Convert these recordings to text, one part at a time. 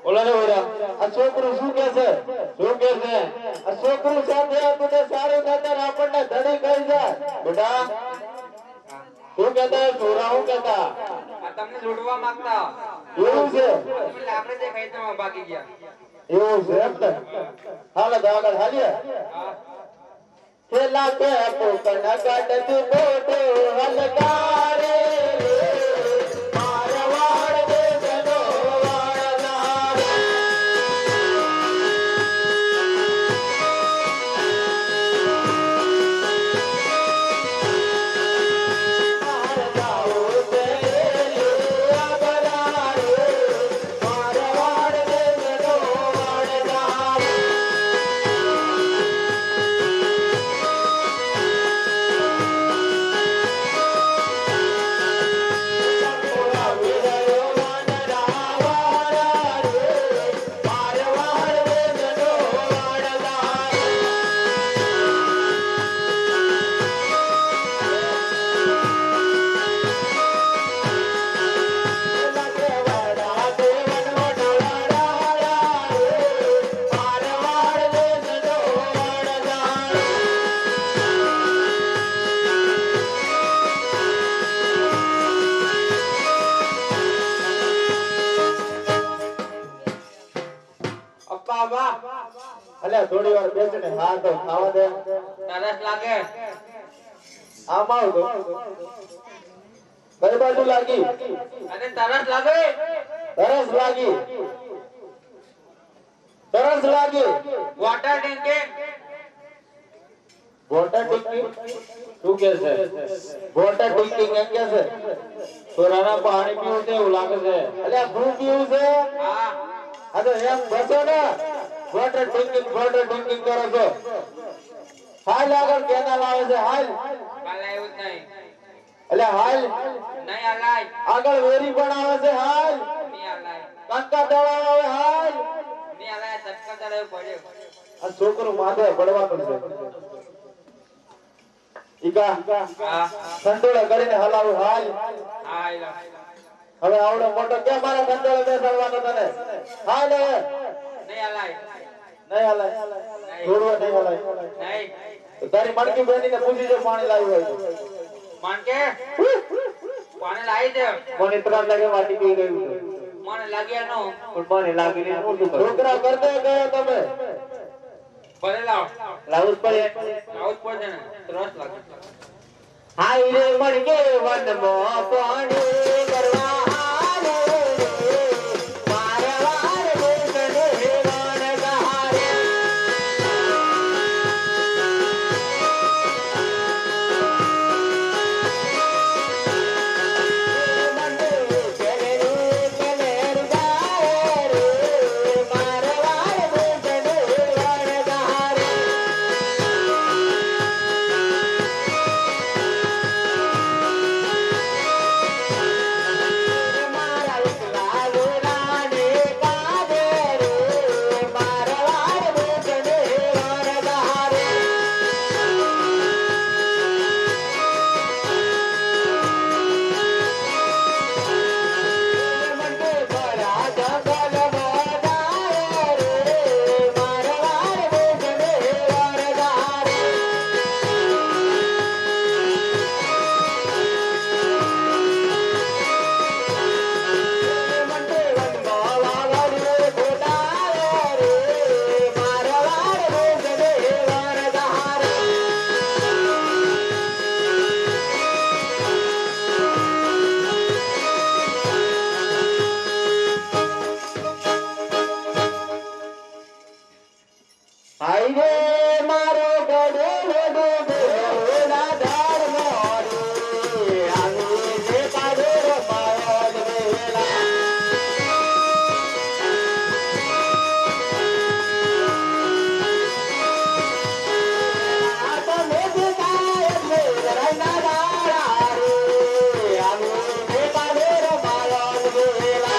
બોલો ને વીરા, આ છોકરું શું કે છે? શું કે છે? આ છોકરું સાથે આપણે સારું ખાતર આપણને ધડી કરી જાય. બેટા શું કહેતા? છોરા શું કહેતા? આ તમને જોડવા માંગતા. એવું છે? આપણે જે ખેતરમાં ભાગી ગયા. એવું છે એમ ને? હાલો તો આગળ હાલીએ. ખેલા કે પોકણ કાઢતી બોટે હલકારે અલ્યા થોડી વાર બેસીને હા તો ખાવા દે. તરસ લાગે આમ આવ તો કઈ બાજુ લાગી? અને તરસ લાગે તરસ લાગી. તરસ લાગી. વોટર ડ્રિંકિંગ વોટર ડિંકિંગ શું કે છે? વોટર ડિંકિંગ એમ કે છે? સોરાના પાણી પીવું છે એવું લાગે છે. અલ્યા શું પીવું છે? હા આ તો એમ બસો ને વોટર ડિંકિંગ કરો છો. હાલ આગળ કેનાલ આવે છે. હાલ કાલે એવું જ નહીં અલ્યા હાલ નહીં હલાય આગળ વેરી પણ આવે છે. હાલ નહીં હલાય કાંકા તળાવ આવે. હાલ નહીં હલાય ચક્કર ચડાવવું પડ્યું આ છોકરું માથે પડવાનું છે. ઈકા હા કંટ્રોલ કરીને હલાવું. હાલ હા એલો હવે આવડો મોટો કેમ મારા કંટ્રોલ બેસાડવાનો તને? હાલ હવે નહીં હલાય નહીં હલાય. થોડું નહીં હલાય. નહીં તો તારી મણકી બેનીને પૂછી જો પાણી લાવ્યું હોય તો. માન કે કોને લાવી દે મને ત્રણ લાગે વાટી પી ગયું છે. મને લાગ્યા નો પણ મને લાગીને શું તું છોકરા કરતે ગયો તમે ભલે લાવ લાવું જ પડે. લાવ જ પડશે ને તરસ લાગે હાય રે મણકે વનમાં પાણી કરવા હાલે રે મારવાર દેશને હેવાણ ગહારે. હાય રે મારો ગડો ગડો ના ધાર મોરે આવી રે કાઢો રમાયો વેલા. આ તો મેં કાય રે રના દાડા રે આવી રે કાઢો રમાયો વેલા.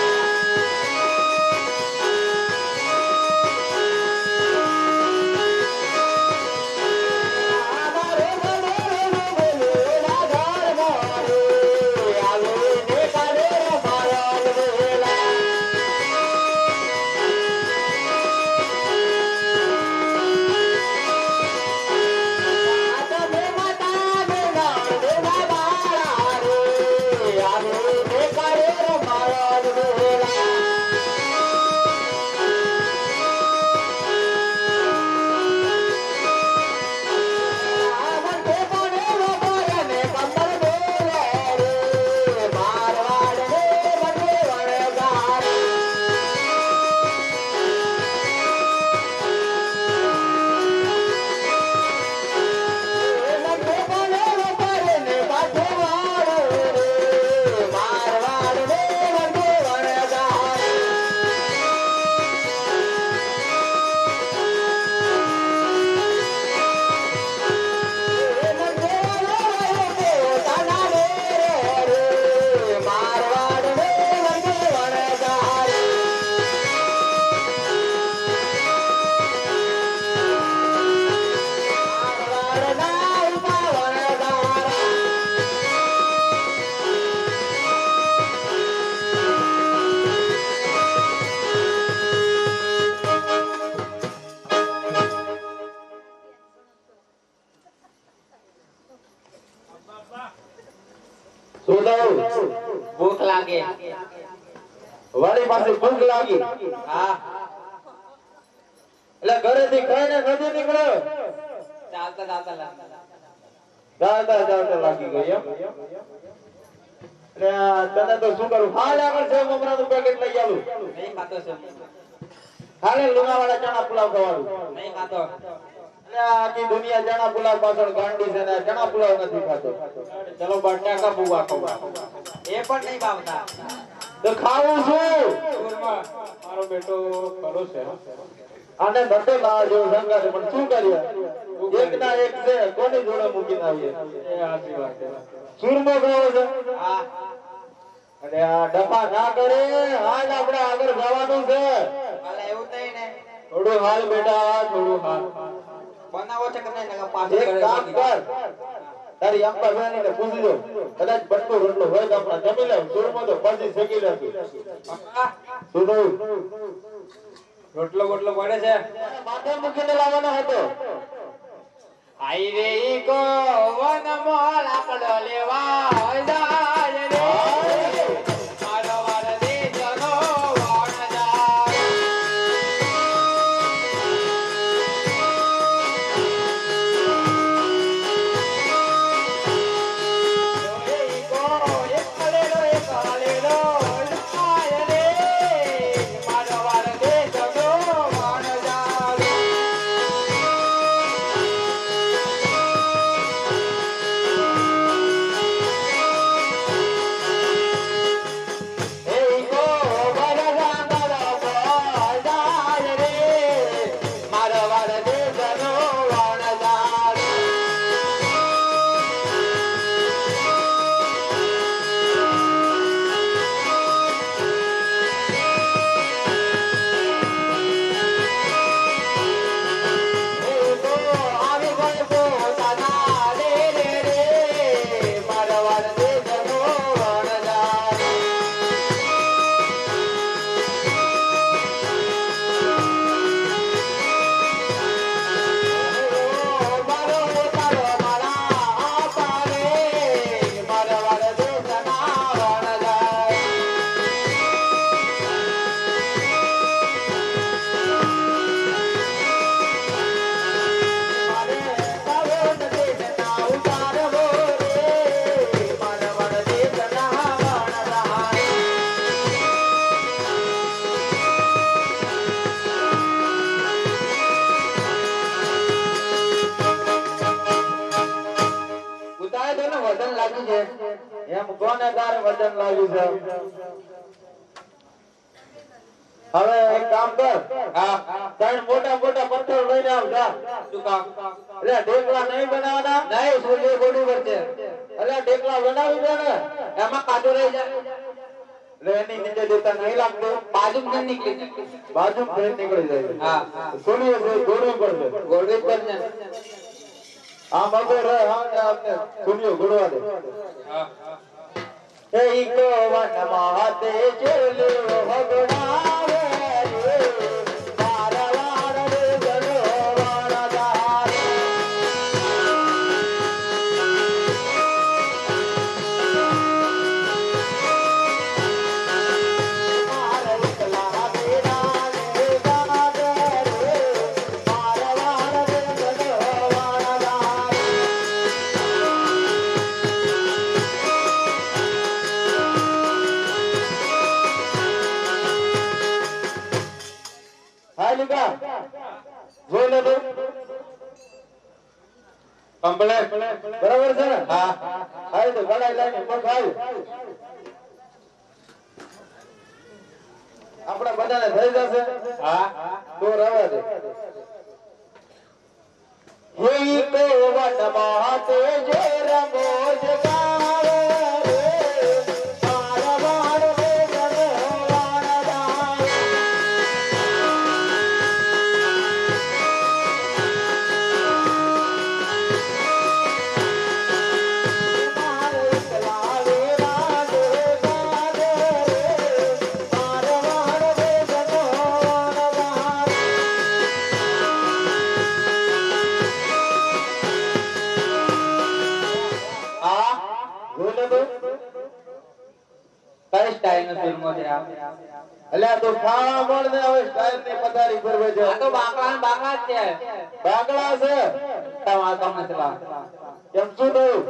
ભૂખ લાગે વાળી પાસે ભૂખ લાગી. હા એટલે ઘરેથી ખાઈને નથી નીકળ્યો ચાલતા ચાલતા લાગે. ચાલતા ચાલતા લાગી ગઈ એમ એટલે તને તો શું કરું હાલ આગળ છે મમરાનું પેકેટ લઈ આવું નહીં ખાતો છે. હાલે લુણાવાડા ચણા પુલાવ ખાવાનું નહીં ખાતો. એટલે આખી દુનિયા ચણા પુલાવ પાછળ ગાંડી છે ને ચણા પુલાવ નથી ખાતો ચલો બટાકા પુવા ખાવા એ પણ નહીં ભાવતા. તો ખાવું છું સ્કૂલમાં મારો બેટો ખરો છે આને ધંધો લાવા જેવો સંગાર છે, પણ શું કરીએ એક ના એક છે કોની જોડે મૂકીને આવીએ એ સાચી વાત છે સુરમો ખાવો છે હા અને આ ડફા ના કરે હાલ આપણે આગળ જવાનું છે ભલે એવું નહીં ને થોડું હાલ બેટા થોડું હાલ બનાવો છે કે નહીં નકર પાછું એક ઘરે કામ મૂકી કર તારી અંબા બેનને પૂછી દો કદાચ બટકો રોટલો હોય તો આપણે જમી લેવું સુરમો તો પછી શેકી લેશું દો. પપ્પા, શું થયું રોટલો બોટલો પડે છે. માથે મૂકીને લાવવાનો હતો આઈ રે ઈ કો વનમાં લાકડો લેવા જાય રે. મારો વાર દેશનો વાણ જાય. ઈ કો એક કલેલો જાય રે. મારો વાર દેશનો વાણ જાય. કો વરરા મારો જાય રે. મારો વાર દેશનો વાણ જાય. કો આવી ગયો પોતાના રે રે રે. મારો વાર દેશનો વાણ જાય. મારો તારો મારા આપા રે. મારો વાર દેશના વાણ જાય. મારે તારો દેશના ઉતારવો રે. મારો વાર દેશના વાણ જાય. ઉતાય તો ને વજન લાગ્યું છે એમ કોને તારે વજન લાગ્યું છે હવે એક કામ કર હા ત્રણ મોટા મોટા પથ્થર લઈને આવ જા શું કામ? એટલે ઢેકલા નહીં બનાવવાના નહીં સૂર્ય ગોડું પડશે. એટલે ઢેકલા બનાવી દે ને એમાં કાચો રહી જાય. એટલે એની નીચે દેતા નહીં લાગતું બાજુ જ નીકળી જાય. બાજુ ફેર નીકળી જાય હા સોનીએ ગોળવી પડશે ગોળવી પર ને. આમ અગર આપને સોનીઓ ગોળવા દે હા એ ઈકો વનમાં હાથે ચેલો ભગડાવે રે. મારા વાળ રે જનો વાળદાર. મારા એકલા તેરા ને ગાદ રે. મારા વાળ રે જનો વાળદાર. હા લીકા જોઈ લે તો કમ્પ્લેટ. બરાબર છે ને હા હા તો ગળાઈ લાઈને પગ આવ્યું આપણે બધાને થઈ જશે હા તો રવા દે હે તો વનમાં તે જે રમોજ ગાવે રે. મારા વાળ રે જનો વાળદાર. મારે એકલા વેરા દે ગાદ રે. મારા વાળ રે જનો વાળદાર. હા જોઈ લે તો કઈ સ્ટાઈલ નો સુરમો છે આ? અલ્યા તો ખાવા મળ ને હવે સ્ટાઈલ ની પથારી ફરવે છે. આ તો બાંકડા ને બાંકડા જ છે. બાગડા છે તમારા કામ નથી લા. કેમ શું થયું?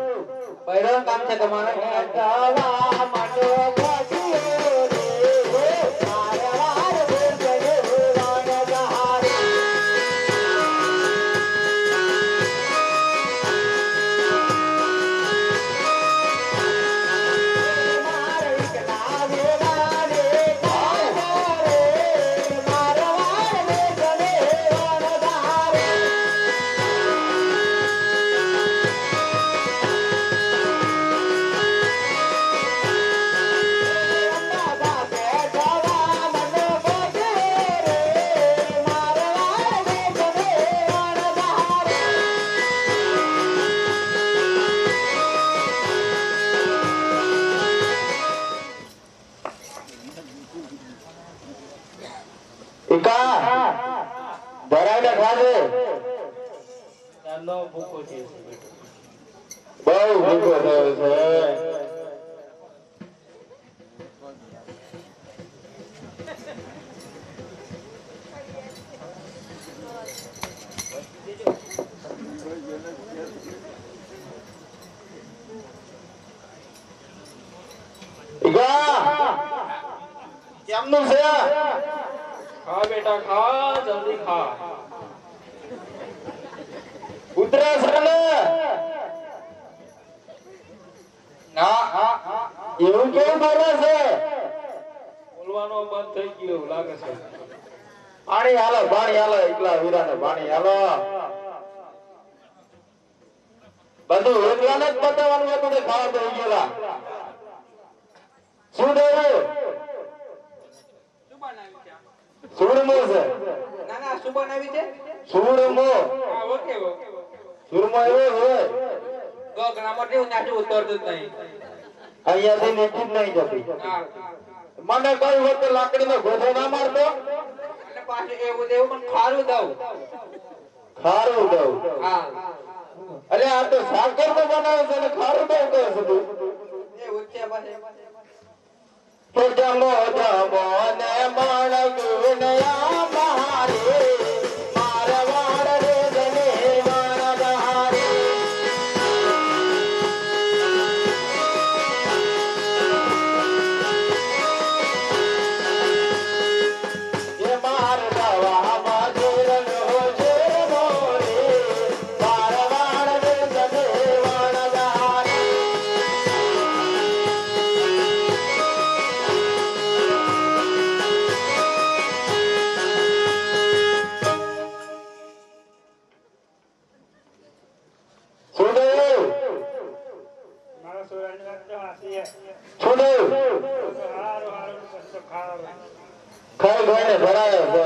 પહેલું કામ છે તમારે. ગાવા માંડો ભાગ્યો રે મારવાડ વેગને વાણ જહારે. ધરાઈને ખાજે. ચાલો ભૂખો છે. બહુ ભૂખો થયો છે. કેમનું છે? ખા બેટા ખા, જલ્દી ખા. ઉતરે છે ને? ના એવું કેવું બોલે છે? બોલવાનો બંધ થઈ ગયો એવું લાગે છે. પાણી હાલો, પાણી હાલો, એકલા વીરાને પાણી હાલો. બધું એકલાને જ બતાવવાનું હતું ને ખાવા તો ગયેલા. શું થયું? સુરમો છે. ના ના શું બનાવી છે? સુરમો. હા ઓકે ઓકે. સુરમો એવો હોય ગોગણામાં જેવું નાટું ઉતરતું જ નહીં. અહીંયાથી નીચે જ નહીં જતી. હા. મને કઈ વખતે લાકડીનો ગોધો ના મારતો. અને પાછું એવું દેવું પણ ખારું દઉં. ખારું દઉં. હા. અરે આ તો સાકર નો બનાવે છે ને ખારું દઉં કહે છે તું. એવું જ છે પછી. તો જમો જમો ને માણગુનયા મારે મારવાડ રે જને વાણધારે. એ માર દવા માધુરનો જોરો રે મારવાડ રે જને વાણધારે. મારા સોરાની વાત તો હાસી છે. છોડ્યું હારું હારું કશું ખાવા. ખાઈ ખાઈને ભરાયો છે.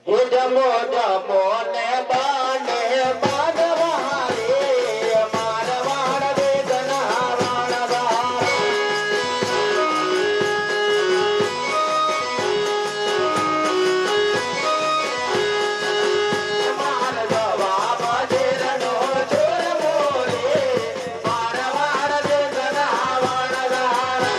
એ જમો જમો ને બાને બાંધવા રે મારવાડ વેદના વાણધારે. માર દવા મજેરનો જોરમો રે મારવાડ વેદના વાણધારે.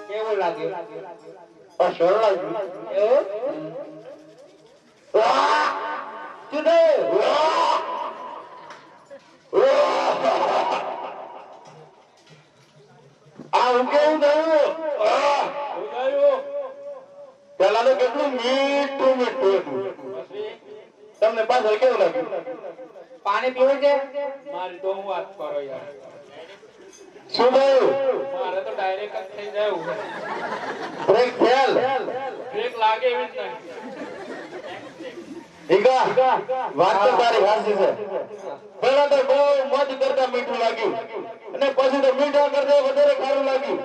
કેવું લાગ્યું? આ સરળ લાગ્યું. એવું? વાહ! જુદે! વાહ! વાહ! આ હું કેવું થયું? વાહ! ઉડાયું. પેલા તો કેટલું મીઠું મીઠું હતું. પછી તમને પાછળ કેવું લાગ્યું? પાણી પીવું છે? મારી તો હું વાત કરો યાર. શું થયું? મારે તો ડાયરેક્ટ જ થઈ જાય. Brake fail. બ્રેક લાગે એવી જ નહીં. ઈગા, વાત તો તારી સાચી છે. પેલા તો બહુ મજ કરતા મીઠું લાગ્યું અને પછી તો મીઠા કરતા વધારે ખારું લાગ્યું.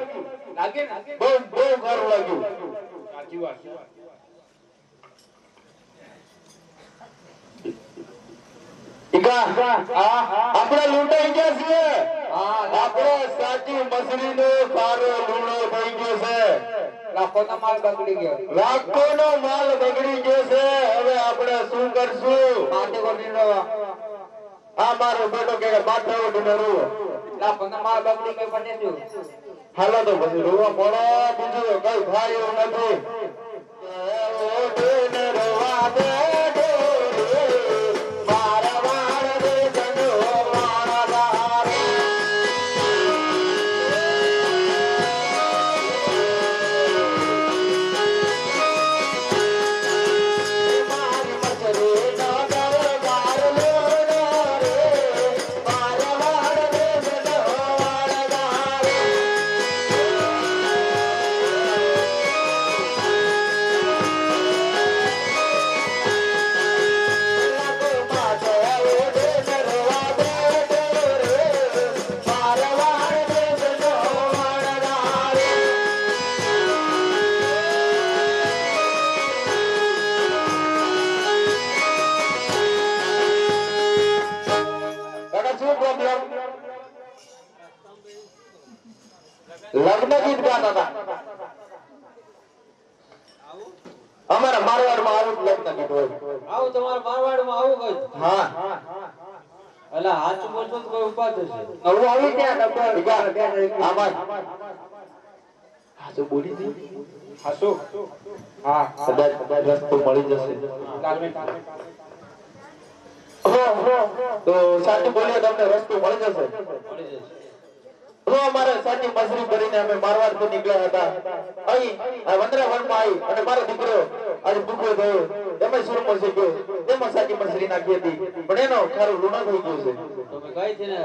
લાગ્યું ને? બહુ બહુ ખારું લાગ્યું. સાચી વાત. ઈગા, આપણે લૂંટાઈ ગયા છીએ. આપણે સાચી મછલીનો ખારો લૂણો થઈ ગયો છે. લાખોનો માલ બગડી ગયો. લાખોનો માલ બગડી ગયો છે. હવે આપણે શું કરશું? માથે ગોઠવીને આ મારો બેટો કે માથે ઉડીને રોવો. લાખોનો માલ બગડી ગયો પછી શું? હાલો તો પછી રોવા પડે. બીજું કઈ થાય એવું નથી. ઉડીને રોવા દે ઢોરે, મારા વાળ રે જનો મારા દાર. મારી મચરી ના દરબાર લો રે, મારા વાળ રે જનો મારા દાર. લગ્ન ગીત ગાતા હતા અમારા મારવાડમાં આવું જ લગ્ન ગીત હોય. આવું તમારા મારવાડમાં આવું કઈ? હા અલા હાચું બોલશો તો કોઈ ઉપાડ થશે. નવું આવી ત્યાં આમાં હાચું બોલી દે. હાચું? હા કદાચ રસ્તો મળી જશે. તો સાચું બોલીએ તમને રસ્તો મળી જશે. મળી જશે. તો અમારે સાચી મજૂરી કરીને અમે મારવાડ થી નીકળ્યા હતા. અહીં વંદરા વનમાં આવી અને મારો દીકરો આજે ભૂખ્યો થયો. એમાં સુરમો શીખ્યો. એમાં સાચી મજૂરી નાખી હતી. પણ એનો ખારું લૂણા થઈ ગયું છે. તમે કઈ થી ને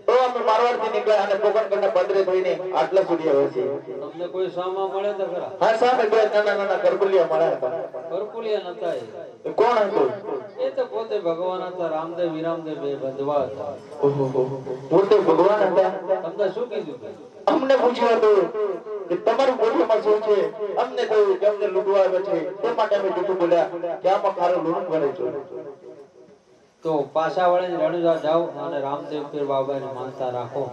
તો અમે મારવાડ થી નીકળ્યા અને પોકણકરના પદરે થઈને આટલા સુધી આવ્યા છીએ. તમને કોઈ સામા મળે તો ખરા? હા સામે બે નાના નાના કરબુલિયા મળ્યા હતા. કરપુલિયા નતા એ. એ કોણ હતું? એ તો પોતે ભગવાન હતા. રામદેવ વિરામદેવ બે બંધવા હતા. ઓહો પોતે ભગવાન હતા. તમને શું કીધું? અમને પૂછ્યું હતું કે તમારું ગોઠવણ શું છે? અમને કહ્યું કે અમને લૂંટવા આવે છે. તે માટે અમે જૂઠું બોલ્યા કે આમાં ખારું લૂંટ કરે છે. તો પાછા વળીને રણુજા જાઓ અને રામદેવ પીર બાબાને માનતા રાખો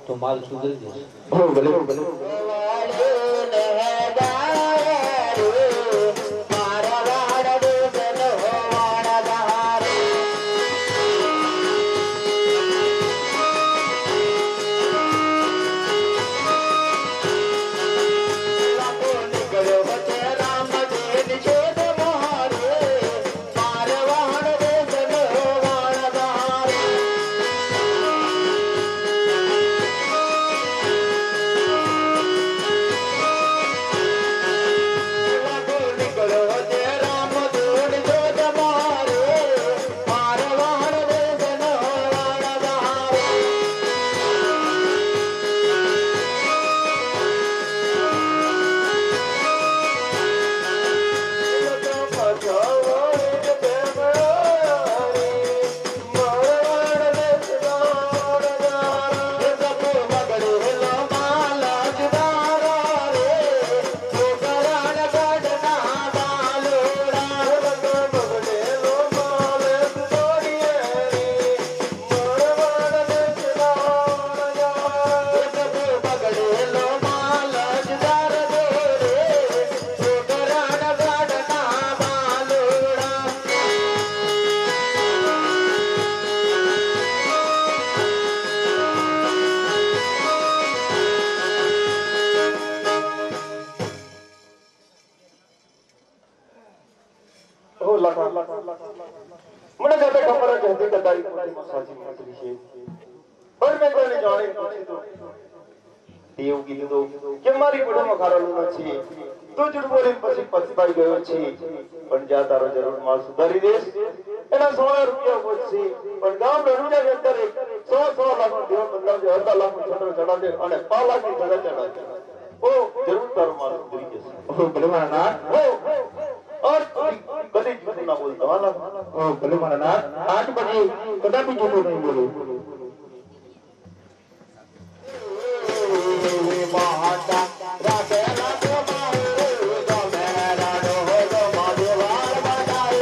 તો માલ સુધરી જશે. હો ભલે ભલે. મને કહેતા ખબર જ હતી કે તારી પોતાની સાચી મૈત્રી છે. પણ મેં કોઈને જાણી નથી તો એવું કીધું કે મારી પોતામાં ખારો લૂણો છે. તું જૂઠ બોલીને પછી પછતાઈ ગયો છે. પણ જા તારો જરૂર માલ સુધારી દેશ. એના 16 રૂપિયા વધશે. પણ ગામ રણુજાની અંદર 100 લાખનો દેવો બદલાવજે. અડધા લાખનો છોટો ચડાવજે અને 5 લાખની સજા ચડાવજે. ઓ જરૂર તારો માલ સુધરી જશે. ઓ ભલે મારા નાથ. और कभी झूठ ना बोलता वाला। ओ भले मारा नाथ आज बजे कदापि झूठ नहीं बोलो। महाता राधे राधे मारो जो मेरा रो जो माधवार बनाए।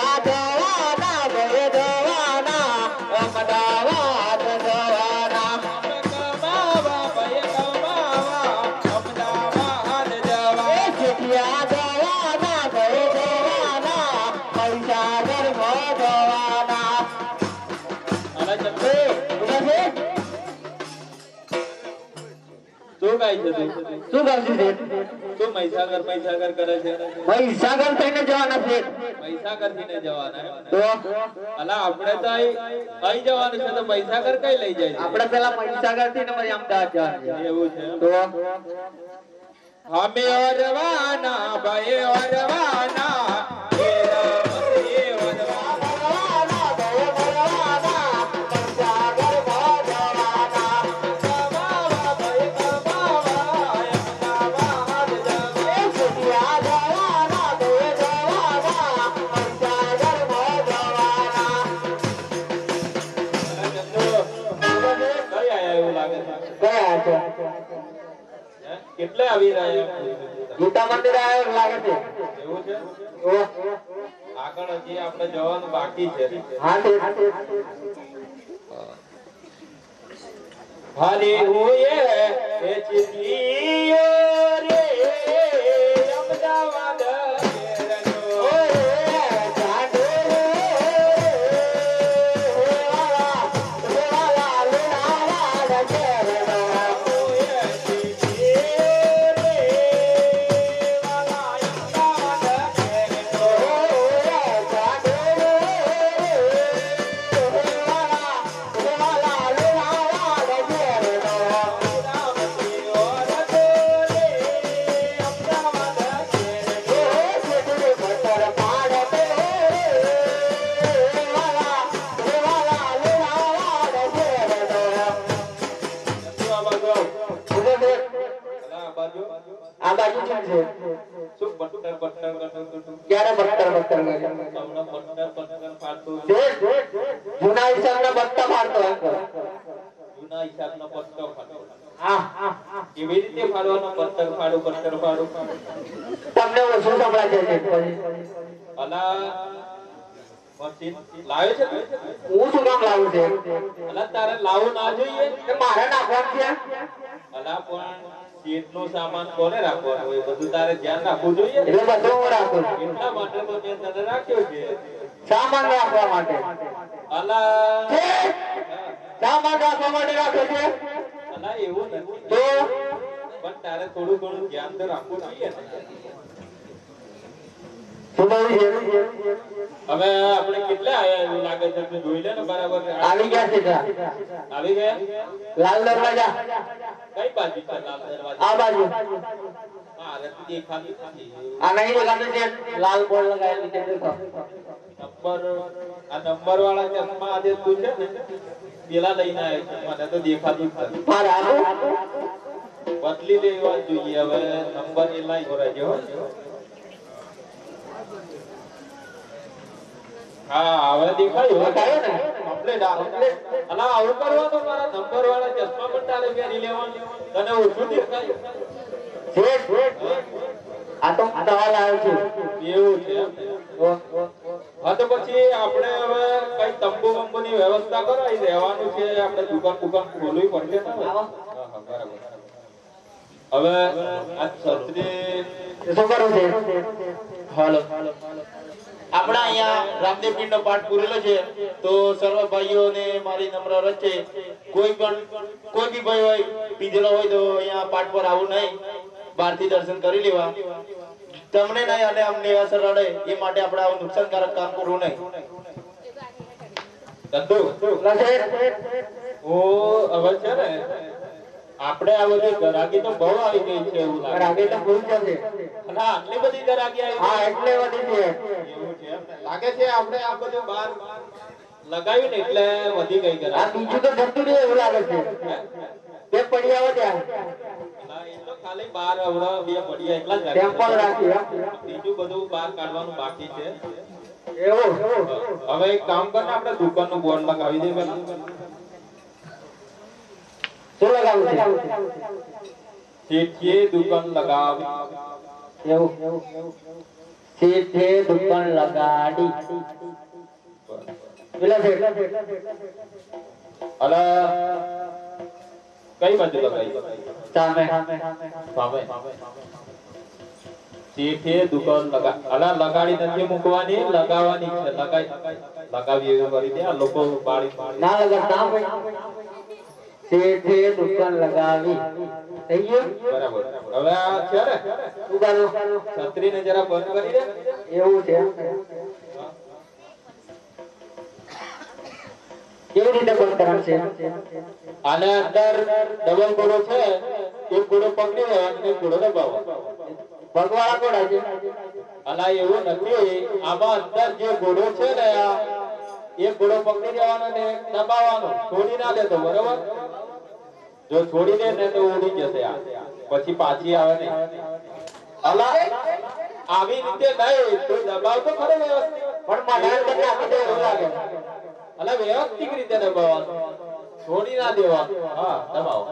ચિઠિયા જવાના ભય જવાના અમદાવાદ જવાના કમાવા ભય કમાવા અમદાવાદ જવા ચિઠિયા જવાના ભય જવાના પૈસા ઘરમાં જવાના અલા ચલ શું ગાય છે તું શું કરશું છે તું મહીસાગર કરે છે મહીસાગર થઈને જવાના છે મહીસાગર થઈને જવાના તો અલા આપણે તો અહીં જવાનું છે તો મહીસાગર કઈ લઈ જાય છે આપણે પેલા મહીસાગર થી ને પછી અમદાવાદ જવાનું એવું છે તો હમે ઓરવાના ભાઈ ઓરવાના કેટલે આવી રહ્યા ગીતા મંદિર આવ્યો લાગે છે એવું છે ઓહ, આગળ હજી આપણે જવાનું બાકી છે હા છે હાલી હુએ એ ચિઠીઓ રે અમદાવાદ ઘેરનો આ બાજુ છે શું બટ્ટર બટ્ટર કરતું ક્યારે બત્તર બત્તર કરે હમણાં બટ્ટર ફાડતું જૂના હિસાબના બત્તા મારતો અંકલ જૂના હિસાબનો પટ્ટો ફાડતો હા કેવી રીતે ફાડવાનો બટ્ટર ફાડું તમને ઓછું સંભળાય છે પછી અલા મશીન લાવ્યો છે તું? હું શું કામ લાવું છે અલા તારે લાવવું ના જોઈએ કે મારે નાખવાનું છે અલા પણ સીટ નો સામાન કોને રાખવાનો હોય બધું તારે ધ્યાન રાખવું જોઈએ એટલે બધું હું રાખું છું એટલા માટે તો મેં તને રાખ્યો છે સામાન રાખવા માટે અલા છે? સામાન રાખવા માટે રાખ્યો છે અલા એવું નથી તો પણ તારે થોડું ઘણું ધ્યાન તો રાખવું જોઈએ ને શું કહ્યું છે હવે આપણે કેટલા આયા એવું લાગે છે તું જોઈ લે ને બરાબર આવી ગયા છે જા. આવી ગયા લાલ દરવાજા કઈ બાજુ છે લાલ દરવાજા આ બાજુ હા રસ્તે દેખાતી નથી આ નહીં દેખાતું છે લાલ બોર્ડ લગાવેલું છે દેખો નંબર વાળા ચશ્મા આજે તું છે ને પેલા લઈને આવ્યો છે મને તો દેખાતું જ નથી મારે આપું બદલી લેવા જોઈએ હવે નંબર એ લાઈ કરાજો હા હવે દેખાયું બતાવ્યો ને કમ્પ્લીટ અલા આવું કરવાનું મારા નંબર વાળા ચશ્મા પણ તારે પહેરી લેવાનું તને ઓછું દેખાય આ તો દવા લાવ્યો છું એવું છે હા તો પછી આપણે હવે કઈ તંબુ બંબુની વ્યવસ્થા કરો અહીં રહેવાનું છે આપણે દુકાન ખોલવી પડશે ને હા, બરાબર હવે આ છત્રી શું કરવું છે હાલો આપણા અહીંયા રામદેવ પીરનો પાઠ પૂરેલો છે તો સર્વ ભાઈઓને મારી નમ્ર અરજ છે કોઈ બી ભાઈ હોય પીધેલો હોય તો અહીંયા પાઠ પર આવું નહીં બહારથી દર્શન કરી લેવા તમને નહીં અને અમને અસર રડે એ માટે આપણે આવું નુકસાનકારક કામ કરવું નહીં ધંધુ ઓ હવે છે ને આપણે આ બધી ગરાગી તો બહુ આવી ગઈ છે એવું લાગે રાગે તો ભૂલ છે ના આટલી બધી ગરાગી આવી હા ગઈ એટલે વધી છે એવું છે એમ ને? લાગે છે આપણે આ બધું બહાર લગાવ્યું ને એટલે વધી ગઈ આ ગરાગી બીજું તો જતું રહે એવું લાગે છે બે પડી આવો ત્યાં ના, એ તો ખાલી બહાર હવડા બે પડિયા એટલા જ ટેમ્પલ લાગે રાખી બીજું બધું બહાર કાઢવાનું બાકી છે એવું હવે એક કામ કર ને આપણે દુકાનનું બોર્ડ લગાવી દઈએ પેલા શું લગાવું છે શેઠીએ દુકાન લગાવી એવું શેઠે દુકાન લગાડી પેલા શેઠ અલા કઈ બાજુ લગાઈ સામે શેઠે દુકાન લગાડી નથી મૂકવાની, લગાવવાની છે. લગાવી એવું કરી દે આ લોકો બાળી ના લગાડતા ભાઈ. શેઠે દુકાન લગાવી થઈ ગયું બરાબર. હવે આ છે ને ઉગાડો છત્રીને જરા બંધ કરી દે. એવું છે કેવી રીતે બંધ કરવાનું છે? આને અંદર ડબલ ગોળો છે, એક ગોળો પકડી લે અને એક ગોળો દબાવો. ભગવાળા કોડા છે અલા એવું નથી, આમાં અંદર જે ગોળો છે ને આ એક ગોળો પકડી લેવાનો ને એક દબાવવાનો, છોડી ના દેતો. બરોબર, જો છોડી દે ને તો ઉડી જશે આ, પછી પાછી આવે નહીં. અલા આવી રીતે નહીં, તો દબાવ તો ખરો વ્યવસ્થિત, પણ મારા અંદર નાખી દે એવું લાગે. અલા વ્યવસ્થિત રીતે દબાવવાનું, છોડી ના દેવાનું. હા દબાવો,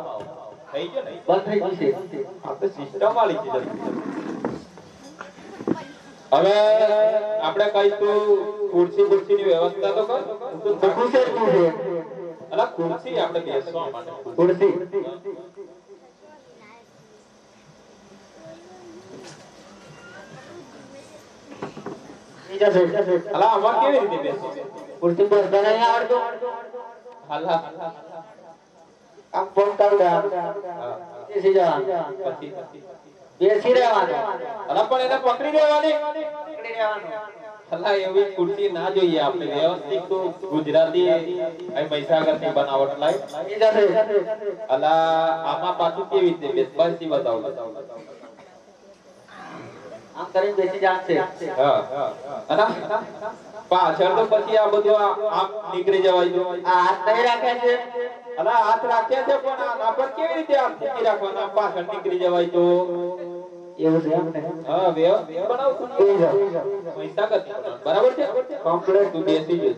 થઈ ગયો ને, બંધ થઈ ગયું છે. આપણે સિસ્ટમ વાળી છે. હવે આપણે કઈ તું ખુરશી ની વ્યવસ્થા તો કર. ખુરશી શું છે? અલા ખુરશી આપણે બેસવા માટે ખુરશી બીજા શેઠ અલા આમાં કેવી રીતે બેસવું? ખુરશી પર નહીં આવડતું. હાલા આમ ફોન કરું બેસી જવાનું, પછી બેસી રહેવાનું, અલા પણ એને પકડી દેવાની. પકડી રહેવાનું. અલા એવી ખુરશી ના જોઈએ આપણે, વ્યવસ્થિત તો ગુજરાતી અહીં મહીસાગરની બનાવટ લાય. બીજા શેઠ અલા આમાં પાછું કેવી રીતે બેસી બતાવો. આમ કરીને બેસી જાશે. હા અલા પાછળ તો પછી આ બધું આમ નીકળી જવાય. આ હાથ નહીં રાખે છે. અલા હાથ રાખ્યા છે પણ આના પર કેવી રીતે આમ નીકળી રાખવાના, પાછળ નીકળી જવાય તો. એવું છે એમને. હા વ્યવસ્થિત બનાવશું ને. મહીસાગર બરાબર છે, કમ્પ્લીટ. તું બેસી જજે.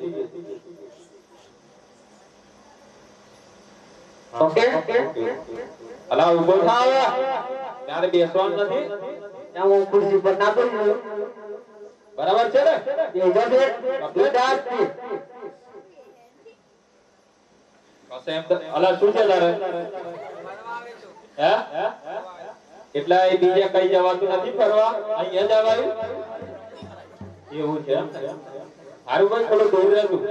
ઓકે અલા ઉભો થાવ, ત્યારે બેસવાનું નથી. ત્યાં હું ખુરશી પર ના બેસું. બરાબર છે ને? બીજા શેઠ બીજા હાથથી. અલા શું છે તારે? હે એટલે એ બીજે કઈ જવાતું નથી ફરવા, અહીંયા જ આવ્યું. એવું છે હારું ભાઈ, થોડું દૂર રહેતું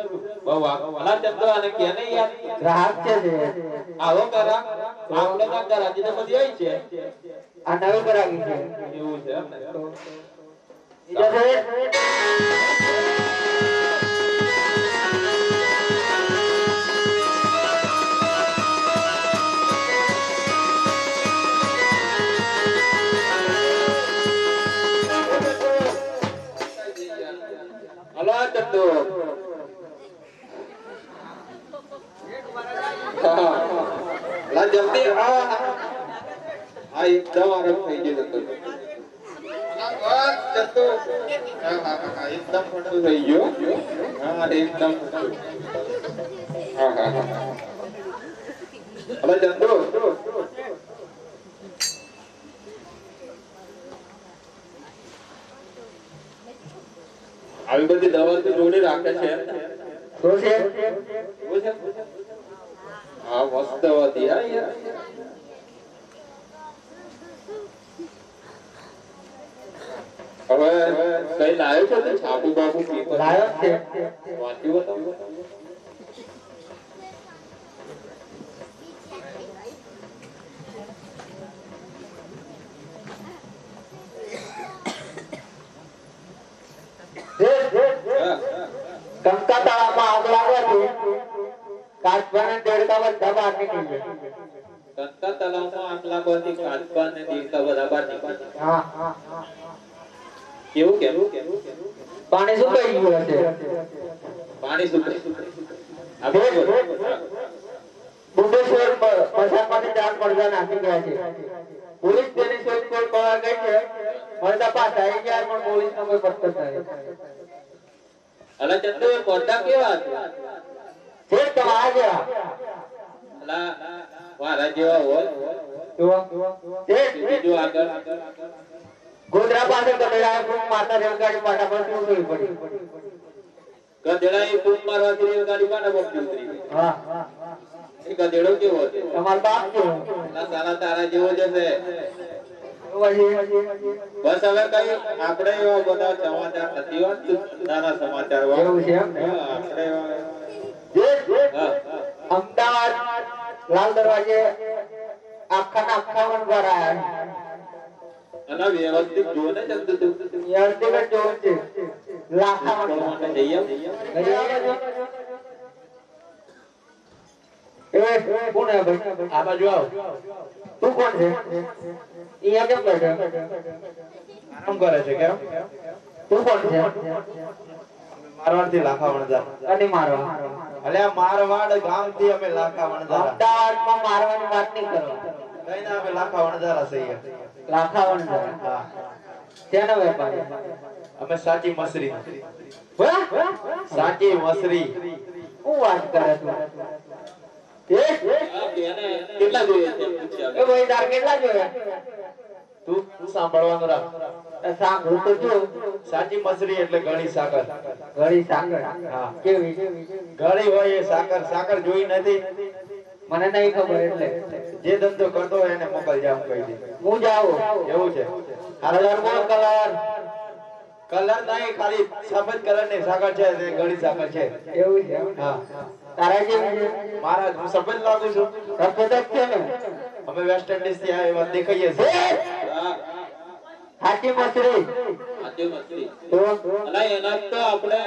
બહુ. અલા ચંદ્ર આને કે નહીં યાર, ગ્રાહક છે તે. આવો કરા આપણે ના કરા, જીને બધી આવી છે. આ નવી કરાવી છે. એવું છે એમ ને? બીજા શેઠ અલા ચંદુ લા જલ્દી આ એકદમ આરામ થઈ ગયો ચંદુ. ચંદુ એકદમ ઠંડુ થઈ ગયો. હા એકદમ ઠંડુ. હા અલા ચંદુ આવી બધી દવા તો જોડે રાખે છે. શું છે? હા મસ્ત દવા હતી હા યાર. હવે કઈ લાયો છે ને છાપુ બાપુ પેપર લાયો છે. વાંચ્યું બતાવો. કંકા તાળામાં આગ લાગવાથી કાચબાના દેડકા બધા બહાર નીકળી ગયા. કંકા તલાવમાં આગ લાગવાથી કાચબા ને દેડકા બધા બહાર નીકળી. હા કેવું પાણી સુકાઈ ગયું હશે. પાણી સુકાઈ. બુંદેશ્વર પસારમાંથી 4 પડદા નાખી ગયા છે. પોલીસ તેની શોધખોળ કરવા ગઈ છે. પડદા પાછા આવી ગયા પણ પોલીસનો કોઈ પત્તો નથી. અલા ચંદુ એ પડદા કેવા હતા? શેઠ તમારા જેવા. અલા મારા જેવા હોય. જુઓ. શેઠ બીજું આગળ ગોધરા પાસે ગઢડા ફૂંક માતા રેલગાડી પાટા પર ઉતરી પડી. ગધેડાએ ફૂંક મારવાથી રેલગાડી પાટા પર ઉતરી ગઈ. હા એ ગધેડો કેવો હતો? તમારો બાપ કેવો? ના સાલા તારા જેવો જ હશે. બસ હવે કઈ આપણે એવા બધા સમાચાર નથી હોત, નાના સમાચાર હોય. એવું છે એમ ને? હા, આપણે હા. અમદાવાદ લાલ દરવાજે આખા વણઝાર આયા. અને વ્યવસ્થિત જો ને જતું તું. વ્યવસ્થિત જોવું છે. લાખા માટે જઈએ. કોણ હે ભાઈ? આ બાજુ આવ. તું કોણ છે? અહીંયા કેમ બેઠો? આરામ કરે છે કેમ? તું કોણ છે? મારવાડથી લાખા વણઝાર. કદી મારવા? અલ્યા મારવાડ ગામથી અમે લાખા વણઝાર. અમદાવાદમાં મારવાની વાત નહીં કરો. કઈ ના અમે લાખા વણઝાર છીએ. લાખા વણઝાર. હા. શેનો વેપારી? અમે સાચી મસરી. વાહ! સાચી મસરી. હું વાત કરે તું? કેટલા જોઈએ છે પૂછ્યા? એ ભાઈ તાર કેટલા જોયા? તું સાંભળવાનું રાખ. સાંભળું તો જો. સાચી મસરી એટલે ઘણી સાકર. ઘડી સાંકળ. હા. કેવી? ઘણી હોય એ સાકર. સાકર જોઈ નથી. મને નહીં ખબર એટલે. જે ધંધો કરતો હોય એને મોકલજા હું કહી દે. હું જાઉં. એવું છે. કલરમાં કલર. કલર નહીં, ખાલી સફેદ કલર ની સાકર છે તે ઘણી સાકર છે. એવું છે. હા. તારા જેવી છે? મારા હું સફેદ લાગુ છું. સફેદ જ છે ને? અમે વેસ્ટ ઇન્ડિઝ થી આવ્યા દેખાઈએ છીએ. સાચી મસરી. આજે મસ્તી. તો અલા એના તો આપણે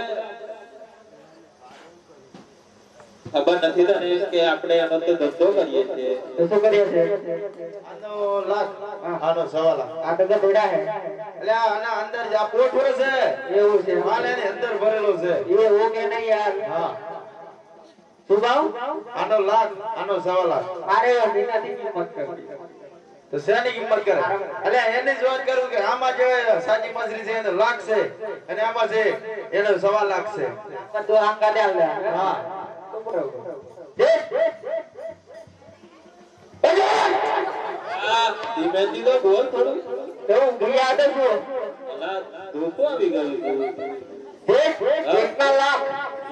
ખબર નથી તને કે આપણે એનો તો ધંધો કરીએ છીએ. તો શું કરીએ છે? આનો લાખ, આનો સવા લાખ. આ તો ગધેડા હે. એટલે આના અંદર જ આ પોઠો છે. એવું છે. માલ એની અંદર ભરેલો છે. એ હો કે નહીં યાર? હા. શું ભાવ? આનો લાખ, આનો સવા લાખ. મારે એનાથી કિંમત કરવી. તો શેની કિંમત કરે? એટલે એની જ વાત કરું કે આમાં જે સાચી મસરી છે એનો લાખ છે અને આમાં છે એનો સવા લાખ છે. બધું આંકા દે આલે. હા. તો બરોબર. આ ધીમેથી તો બોલ થોડું. તો ઊંઘી આવે તો શું? અલા ધોકો આવી ગયું તું. એકના લાખ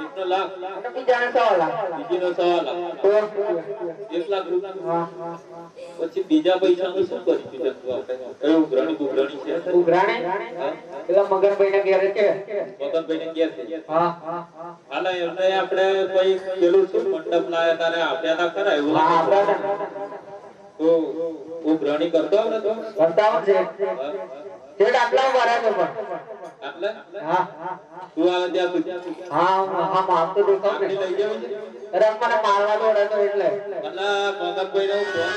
એકનો લાખ, અને બીજાને 1.5 લાખ. બીજીનો સવા લાખ. તો 1 લાખ રૂપિયા. હા. પછી બીજા પૈસાનું શું કરીશું જતું આપણે? કયું ઉઘરાણી બુઘરાણી છે? ઉઘરાણે? પેલા મગનભાઈ ના ઘરે છે. મગનભાઈને ઘેર છે. હા. હાલા એમને આપણે કોઈ પેલું શું મંડપ લાયા તારે આપ્યા તા ખરા એવું હા, લાગે છે. આપણા તો ઉઘરાણી કરતો આવડે તો? બતાવો છે. શેઠ આટલા ઉભા રહે છે પણ. આટલે હા. તું આવે ત્યાં સુધી હા, હા, માપ તો દેખાવ ને. આટલી લઈ જવી છે. અરે મને મારવા દોડે તો એટલે. અલા મગનભાઈને હું ફોન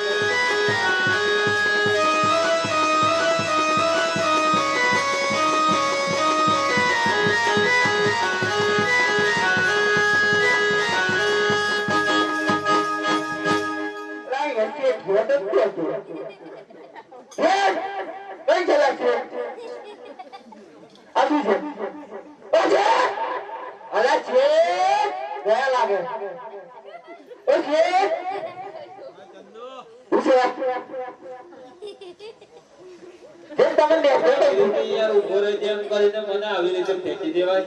લાઈ હશે ઘોડો જ છે. કઈ ચલા છે? આદુ છે. ઓછે! અલા છે! ગયા લાગે. ઓછે! ઉછે! જે તમે દેખો તો આવી રીતે યાર ઉભો રહે છે એમ કરીને મને આવી રીતે ફેંકી દેવાય.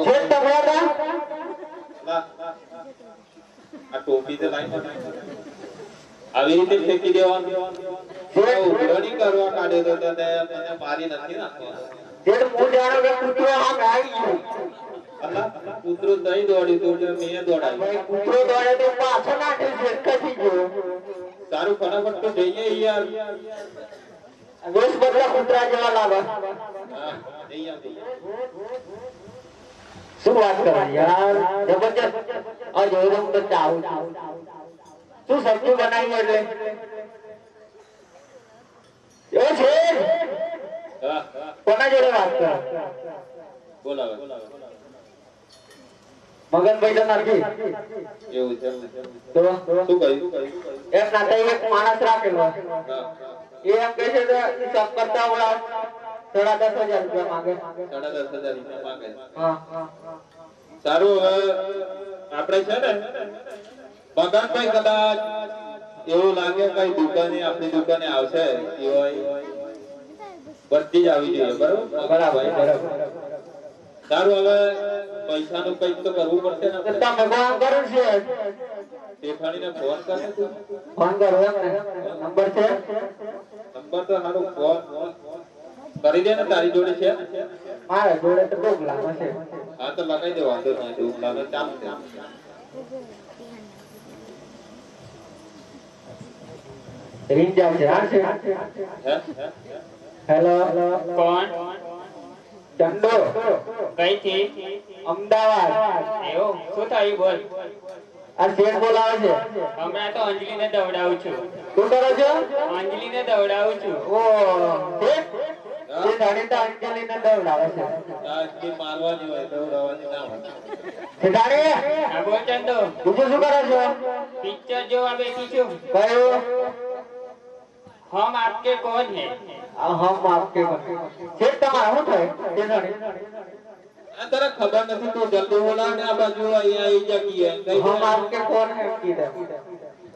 જે તમે હતા લા, આ ટોપી તો લાઈ મને. આવી રીતે ફેંકી દેવાનું. ઉઘરાણી કરવા કાઢ્યો તો તને મને મારી નથી નાખવાનો. જે હું જાણો કે કૂતરો આમ આવી ગયો. અલા કૂતરો નહીં દોડ્યું તો મેં દોડાવ્યું. ભાઈ કૂતરો દોડે તો પાછો નાખે છે કથી ગયો. સારું ફટાફટ તો જઈએ યાર. વેશ બદલા કૂતરા જેવા લાગે. હા, જઈએ જઈએ. શું વાત કરે યાર, જબરજસ્ત. આ જોઈ હું તો ચાવું છું. શું સબ્જી બનાવી એટલે એ છે? હા, હા. કોના જોડે વાત કરે? બોલાવે. મગનભાઈ તો નથી. એવું છે. તો શું કહ્યું? એક નાતે એક માણસ રાખેલો. હા, એ એમ કહે છે કે હિસાબ કરતા હોય 10,500 રૂપિયા માંગે. 10,500 રૂપિયા માંગે. હા. સારું હવે આપણે છે ને મગનભાઈ કદાચ એવું લાગે કઈ દુકાને આપણી દુકાને આવશે સિવાય બધી જ આવી જોઈએ બરોબર બરાબર. સારું હવે પૈસાનું કંઈક તો કરવું પડશે ને તો તમે કોણ કરો છે? શેઠાણીને ફોન કરે તું ફોન કરો એમ ને? નંબર છે? નંબર તો સારું ફોન કરી દે ને તારી જોડે છે મારા જોડે તો ડોકલામાં છે. હા તો લગાઈ દે વાંધો નહીં તું લાગે ચાલશે રીંગ જાય છે. હા છે. હે હેલો, કોણ? ચંદો, કઈથી? અમદાવાદ. એવું શું થયું બોલ? આ શેઠ બોલાવે છે. હમણાં તો અંજલિને દવડાવું છું. શું કરો છો? અંજલિને દવડાવું છું. ઓ શેઠ, શેઠ અનિતા અંજલિને દવડાવે છે. આજથી મારવાની હોય તો રવાની ના હોય શેઠાણી, હા બોલ ચંદો. બીજું શું કરો છો? પિક્ચર જોવા બેઠી છું. કયું? હમ આપકે કોણ હે? હમ આપકે શેઠ તમારે શું થાય? શેઠાણી, આ તને ખબર નથી તું જલ્દી બોલા ને આ બાજુ અહીંયા આવી જા કીએ કઈ હમ આપકે કોણ હે કીધે.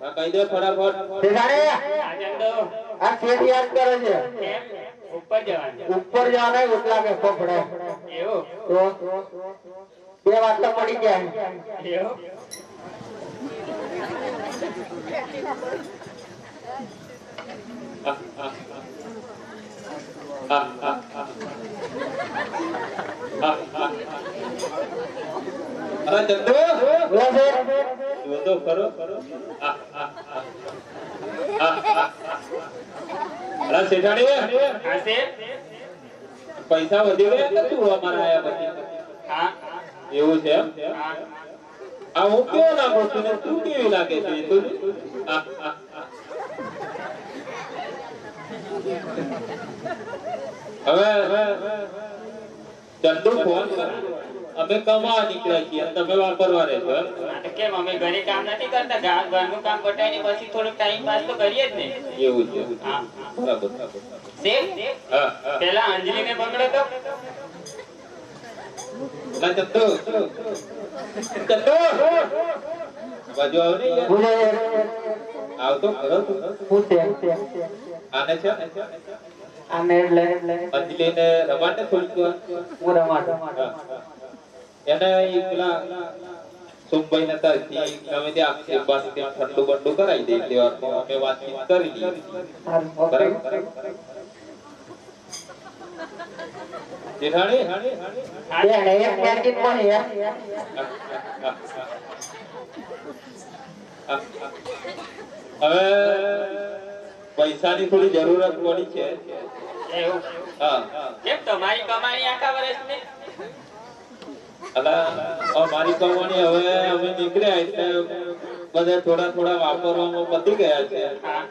હા કહી દે ફટાફટ શેઠાણી, હા ચંદો. આ શેઠ યાદ કરે છે. કેમ? ઉપર જવાનું. ઉપર જવાના ઉતલા કે પકડે એવું? તો બે વાત તો પડી જાય. એવું? અરે ચંદુ બોલો છે. જો તો ખરો અરે શેઠાણી હા શેઠ? પૈસા વધી ગયા કે તું અમારા આયા પછી હા એવું છે એમ હા. આ હું કેવો લાગુ છું ને તું કેવી લાગે છે એ તો હવે ચંદુ ફોન કર અમે કમાવા નીકળ્યા છીએ અને તમે વાપરવા રહેશો એમ? હા તો કેમ અમે ઘરે કામ નથી કરતા? ઘરનું કામ પટાઈને પછી થોડોક ટાઈમ પાસ તો કરીએ જ ને. એવું છે હા બરાબર શેઠ, હા હા પેલા અંજલિને પકડો તો. ના ચંદુ ચંદુ બાજુ આવ ને યાર બોલો આવતો ખરો તું પૂછે આને છે આને એટલે અંજલિને રમાડને થોડીક વાર હું રમાડો. એને ઈ પેલા સુમભાઈ ને તારથી ગમે તે આક્ષેપ બસ તે ઠંડુ બંડુ કરાવી દે એટલે વારમાં અમે વાતચીત કરી લઈએ બરાબર જેઠાણી બેને એક મેગીન મળી હે. હવે પૈસાની થોડી જરૂરત પડી છે એવું? હા કેમ તમારી કમાણી આખા વર્ષની? અલા અમારી કમાણી હવે અમે નીકળ્યા એટલે બધા થોડા થોડા વાપરવામાં પતી ગયા છે હા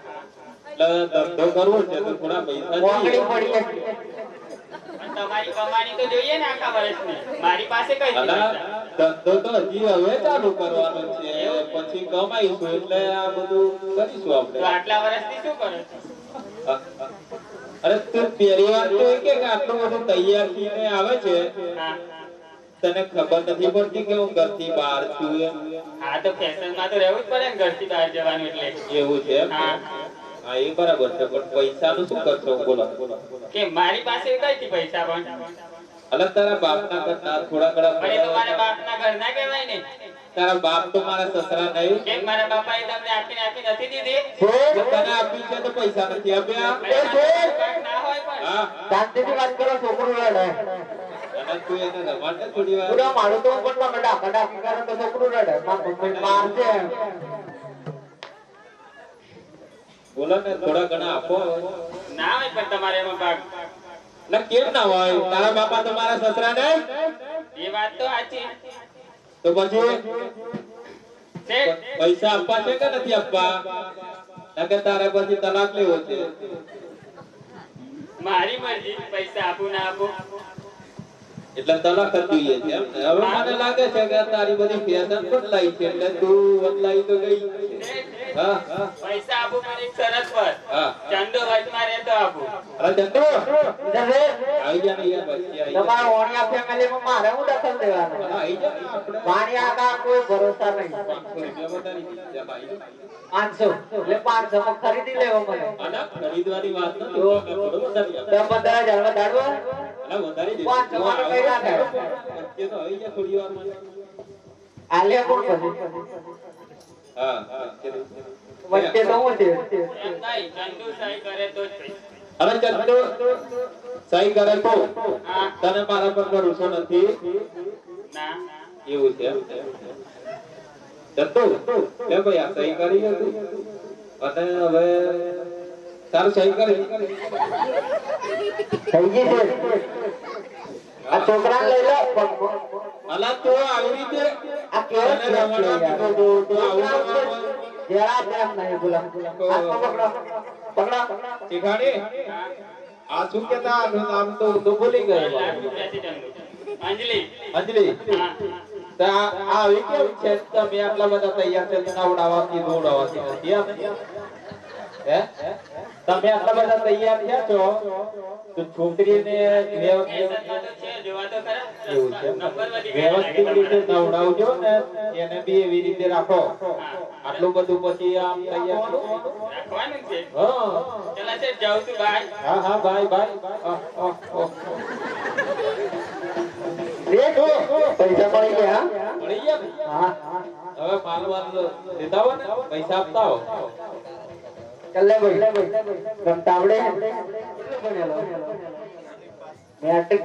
એટલે ધંધો કરવો છે તો થોડા પૈસા મોંઘડી જોઈએ પડી હે. પણ તમારી કમાણી તો જોઈએ ને આખા વર્ષની. મારી પાસે કઈ અલા ધંધો તો હજી હવે ચાલુ કરવાનો છે પછી કમાઈશું એટલે આ બધું કરીશું તો આપણે આટલા વર્ષથી શું કરો છો? અરે તું પહેલી વાર તો એ કે આટલું બધું તૈયાર થઈને આવે છે હા તને ખબર નથી પડતી કે હું ઘરથી બહાર છું એમ? હા તો ફેશનમાં તો રહેવું જ પડે ને, ઘરથી બહાર જવાનું એટલે. એવું છે એમ? હા હા એ બરાબર છે પણ પૈસાનું શું કરશો બોલો કે મારી પાસે કઈથી પૈસા પણ? અલા તારા બાપના ઘરના થોડા ઘણા પણ એ તો મારા બાપના ઘર ના કહેવાય ને. તારા બાપ તો મારા સસરા નહીં કેમ મારા બાપાએ તમને આપી નથી દીધી? જો તને આપી છે તો પૈસા નથી આપ્યા મારા પાસે કાંઈક ના હોય પણ. હા શાંતિથી વાત કરો, છોકરું રડે. અને તું એને રમાડને થોડી વાર પૂરા મારું તો પણ તમે ડાકા ડાકી કરો તો છોકરું રડે. મારશે. બોલો ને થોડા ઘણા આપો ના હોય પણ તમારે એમાં ભાગ. ના કેમ ના હોય તારા બાપા તો મારા સસરા નહીં એ વાત તો સાચી. તો પછી શેઠ, પૈસા આપવા છે કે નથી આપવા? કે તારે પછી તલાક લેવો છે? મારી મરજી, પૈસા આપું ના આપું. એટલે તલાક જ જોઈએ છે એમ ને? હવે મને લાગે છે કે તારી બધી ફેશન બદલાઈ છે એટલે તું બદલાઈ તો ગઈ છે. શેઠ, હા પૈસા આપું પણ એક શરત પર. હા ચંદુ વચમાં રહેતો આપું. અરે ચંદુ ઇધર રે આવી જા ને યાર બચ્ચી આવી જા તમારા ઓણિયા ફેમિલીમાં મારે હું દખલ દેવાનો હા, આવી જા ને આપણે વાણિયા કા કોઈ ભરોસા નહીં 500 રૂપિયા વધારી દીધા ભાઈ 500 એટલે 500 માં ખરીદી લેવો મને અને ખરીદવાની વાત નથી થોડું વધારી આપે 10-15 હજાર વધારવો અલા વધારી દે 500 માં કઈ ના થાય વચ્ચે તો આવી જા થોડી વારમાં આલે કોણ પછી હા વચ્ચે તો હું છે એમ નહીં, ચંદુ સહી કરે તો જ પૈસા. અરે ચંદુ સહી કરે તો હા. તને મારા પર ભરોસો નથી ના એવું છે ચંદુ લે ભાઈ આ સહી કરી હતી અને હવે તારું સહી કરી થઈ ગઈ છે આ છોકરા લઈ લે અલા તો આવી રીતે આ કેવો તને રમણવા કીધું તું, તો આવું રમણવા. જરા પ્રેમ નહીં બોલા આ પકડો પકડો શીખાડી આ શું કેતા આનું નામ તો ઉર્દુ ભૂલી ગયો લાખ રૂપિયાથી ચંદુ. અંજલિ. અંજલિ હા. તો આ આવી કેવું છે તમે આટલા બધા તૈયાર છે તને ઉડાવવાથી દોડાવવાથી નથી અમે હે તમે આટલા બધા તૈયાર થયા છો તો છોકરીને ફેશનમાં તો છે, જોવા તો ખરા. એવું છે નંબર વધી ગયા વ્યવસ્થિત લાગે. રીતે નવડાવજો ને એને બી એવી રીતે રાખો આટલું બધું પછી આમ તૈયાર કરો. રાખવાનું છે. હા ચલા છે, જાઉં છું ભાઈ. હા હા ભાઈ ભાઈ દેખ પૈસા પડી ગયા મળી ગયા ને? હા હવે માલ લીધા હોય ને પૈસા આપતા હો કલ્લે ભાઈ રમતા આવડે કેટલું ભણેલો મેટ્રિક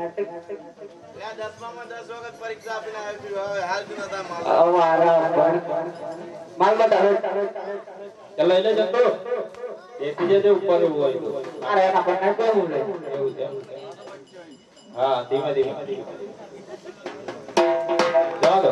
માલ બતાવો ચાલ લઈ લે જતો બેસી જજે ઉપર એવું હોય તો. અરે એના પર ના કેવું લે એવું છે હા ધીમે ધીમે ચાલો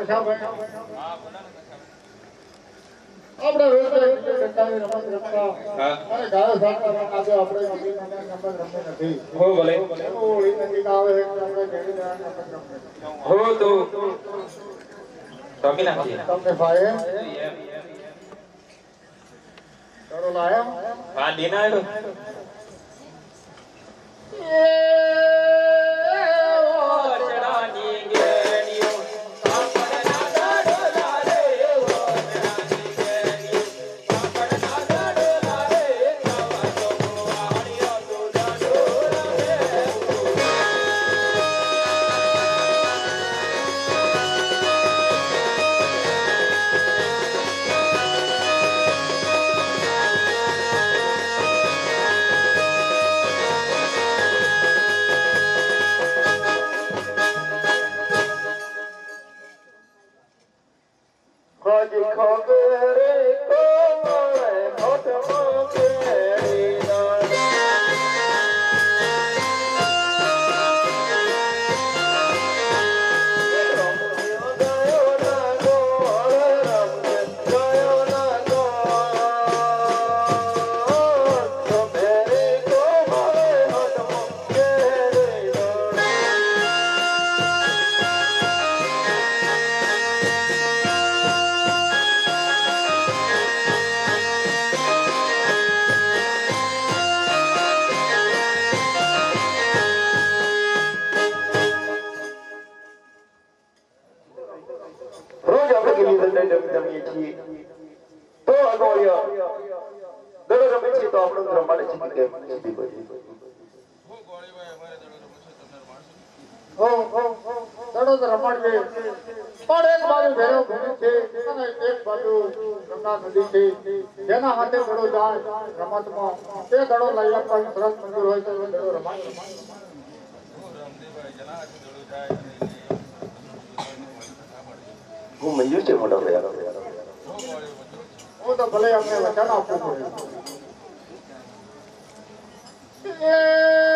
કશાભાઈ આપણે રોજ ઘંટાની રમત રમતા અને ગાયો સાંભળવા માટે આપણે નંબર રમતો નથી હો ભલે હોળી નજીક આવે છે એટલે આપણે ઘેરી જવાના નંબર રમતા હો તો ટોકી નાખી તમને ભાઈ ચલો લાયો હા દેના આવ્યો ખોજ ખોગરે કોમળે મોટમો કેરી રોજ આપણે ગીલી દંડ રમીએ છીએ તો અગોળ્યો દડો રમે છે તો આપણું રમાડે છે કે કેમ સીધી બધી દડો તો રમાડીએ પણ એક બાજુ ભેરો ભૂમિ છે અને એક બાજુ ગંગા નદી છે જેના હાથે દડો જાય રમતમાં તે દડો લઈ આપવાની સરસ મંજૂર હોય તો દડો રમાડે હું મંજૂર છે મોટા ભાઈ હું તો ભલે અમને વચન આપવું પડે